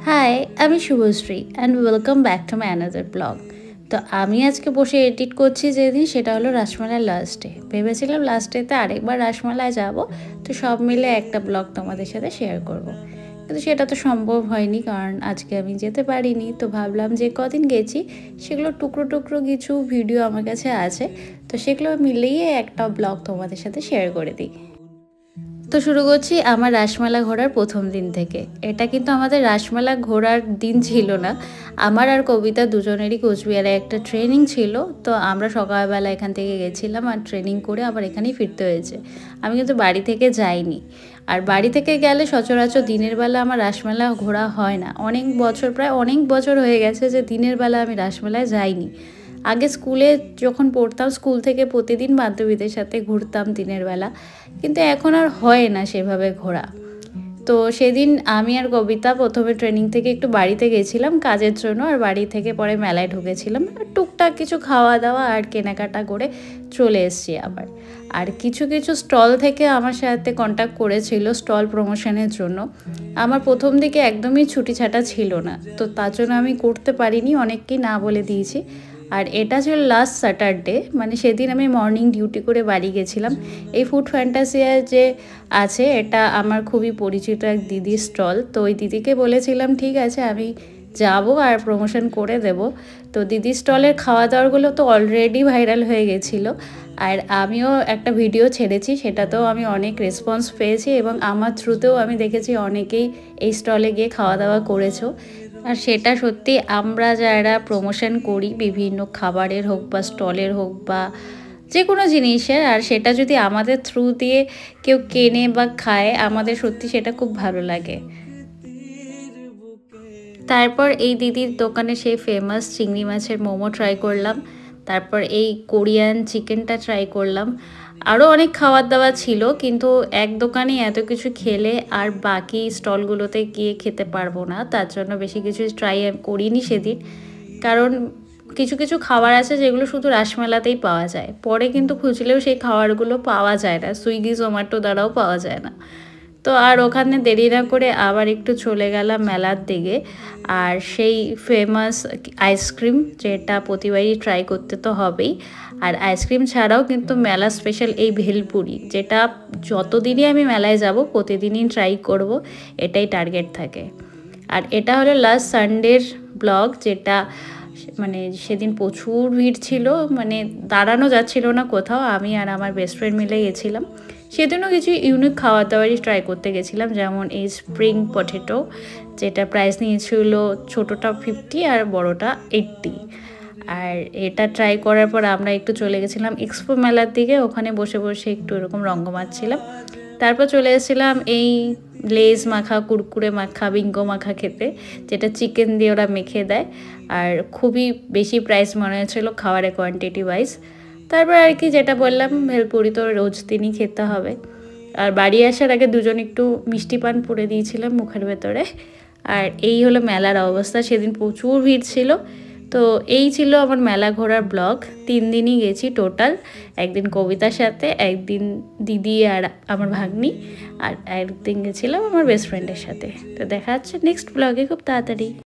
High, আমি Subhashree and welcome back to my another blog. তো আমি আজকে বসে এডিট করছি যেদিন, সেটা হলো রাসমেলার লাস্ট ডে। ভেবেছিলাম লাস্ট ডেতে আরেকবার রাসমেলায় যাব, তো সব মিলে একটা ব্লগ তোমাদের সাথে শেয়ার করব। কিন্তু সেটা তো সম্ভব হয়নি, কারণ আজকে আমি যেতে পারিনি। তো ভাবলাম যে কদিন গেছি সেগুলো টুকরো টুকরো কিছু ভিডিও আমার কাছে আছে, তো সেগুলো মিলিয়ে একটা ব্লগ তোমাদের সাথে শেয়ার করে দিই। তো শুরু করছি আমার রাসমেলা ঘোরার প্রথম দিন থেকে। এটা কিন্তু আমাদের রাসমেলা ঘোরার দিন ছিল না, আমার আর কবিতা দুজনেরই কোচবিহারে একটা ট্রেনিং ছিল। তো আমরা সকালবেলা এখান থেকে গেছিলাম আর ট্রেনিং করে আবার এখানেই ফিরতে হয়েছে। আমি কিন্তু বাড়ি থেকে যাইনি, আর বাড়ি থেকে গেলে সচরাচর দিনের বেলা আমার রাসমেলা ঘোরা হয় না। প্রায় অনেক বছর হয়ে গেছে যে দিনের বেলা আমি রাসমেলায় যাইনি। আগে স্কুলে যখন পড়তাম, স্কুল থেকে প্রতিদিন বান্ধবীদের সাথে ঘুরতাম দিনের বেলা, কিন্তু এখন আর হয় না সেভাবে ঘোরা। তো সেদিন আমি আর কবিতা প্রথমে ট্রেনিং থেকে একটু বাড়িতে গেছিলাম কাজের জন্য, আর বাড়ি থেকে পরে মেলায় ঢুকেছিলাম। আর টুকটাক কিছু খাওয়া দাওয়া আর কেনাকাটা করে চলে এসেছি আবার। আর কিছু কিছু স্টল থেকে আমার সাথে কন্ট্যাক্ট করেছিল স্টল প্রমোশনের জন্য। আমার প্রথম দিকে একদমই ছুটি ছাটা ছিল না, তো তার জন্য আমি করতে পারিনি, অনেককেই না বলে দিয়েছি। আর এটা ছিল লাস্ট স্যাটারডে, মানে সেদিন আমি মর্নিং ডিউটি করে বাড়ি গেছিলাম। এই ফুড ফ্যান্টাসিয়া যে আছে, এটা আমার খুবই পরিচিত এক দিদির স্টল। তো ওই দিদিকে বলেছিলাম ঠিক আছে আমি যাব আর প্রমোশন করে দেব। তো দিদির স্টলের খাওয়া দাওয়াগুলো তো অলরেডি ভাইরাল হয়ে গেছিলো, আর আমিও একটা ভিডিও ছেড়েছি, সেটাতেও আমি অনেক রেসপন্স পেয়েছি এবং আমার থ্রুতেও আমি দেখেছি অনেকেই এই স্টলে গিয়ে খাওয়া দাওয়া করেছো। আর সেটা সত্যি, আমরা যারা প্রমোশন করি বিভিন্ন খাবারের হোক বা স্টলের হোক বা যে কোনো জিনিসের, আর সেটা যদি আমাদের থ্রু দিয়ে কেউ কেনে বা খায়, আমাদের সত্যি সেটা খুব ভালো লাগে। তারপর এই দিদির দোকানে সেই ফেমাস চিংড়ি মাছের মোমো ট্রাই করলাম, তারপর এই কোরিয়ান চিকেনটা ট্রাই করলাম। আরও অনেক খাবার দাবার ছিল, কিন্তু এক দোকানে এত কিছু খেলে আর বাকি স্টলগুলোতে গিয়ে খেতে পারবো না, তার জন্য বেশি কিছু ট্রাই করিনি সেদিন। কারণ কিছু কিছু খাবার আছে যেগুলো শুধু রাসমেলাতেই পাওয়া যায়, পরে কিন্তু খুঁজলেও সেই খাবারগুলো পাওয়া যায় না, সুইগি জোম্যাটো দ্বারাও পাওয়া যায় না। তো আর ওখানে দেরি না করে আবার একটু চলে গেলাম মেলার দিকে। আর সেই ফেমাস আইসক্রিম, যেটা প্রতিবারই ট্রাই করতে তো হবেই। আর আইসক্রিম ছাড়াও কিন্তু মেলা স্পেশাল এই ভেলপুরি, যেটা যতদিনই আমি মেলায় যাব প্রতিদিনই ট্রাই করব, এটাই টার্গেট থাকে। আর এটা হলো লাস্ট সানডের ব্লগ, যেটা মানে সেদিন প্রচুর ভিড় ছিল, মানে দাঁড়ানো যাচ্ছিল না কোথাও। আমি আর আমার বেস্ট ফ্রেন্ড মিলে গেছিলাম। সেদিনও কিছু ইউনিক খাবার দাবারই ট্রাই করতে গেছিলাম, যেমন এই স্প্রিং পটেটো, যেটা প্রাইস নিয়েছিল ছোটোটা 50 আর বড়োটা 80। আর এটা ট্রাই করার পর আমরা একটু চলে গেছিলাম এক্সপো মেলার দিকে, ওখানে বসে বসে একটু এরকম রঙ্গ মারছিলাম। তারপর চলে এসেছিলাম এই লেজ মাখা, কুরকুরে মাখা, বিঙ্গো মাখা খেতে, যেটা চিকেন দিয়ে ওরা মেখে দেয়। আর খুবই বেশি প্রাইস মনে হয়েছিল খাবারের কোয়ান্টিটি ওয়াইজ। তারপর আর কি, যেটা বললাম ভেলপুরি তো রোজ দিনই খেতে হবে। আর বাড়ি আসার আগে দুজন একটু মিষ্টি পান পুড়ে দিয়েছিলাম মুখের ভেতরে। আর এই হলো মেলার অবস্থা, সেদিন প্রচুর ভিড় ছিল। তো এই ছিল আমার মেলা ঘোরার ব্লগ। 3 দিনই গেছি টোটাল, একদিন কবিতার সাথে, একদিন দিদি আর আমার ভাগ্নি, আর একদিন গেছিলাম আমার বেস্ট ফ্রেন্ডের সাথে। তো দেখা হচ্ছে নেক্সট ব্লগে খুব তাড়াতাড়ি।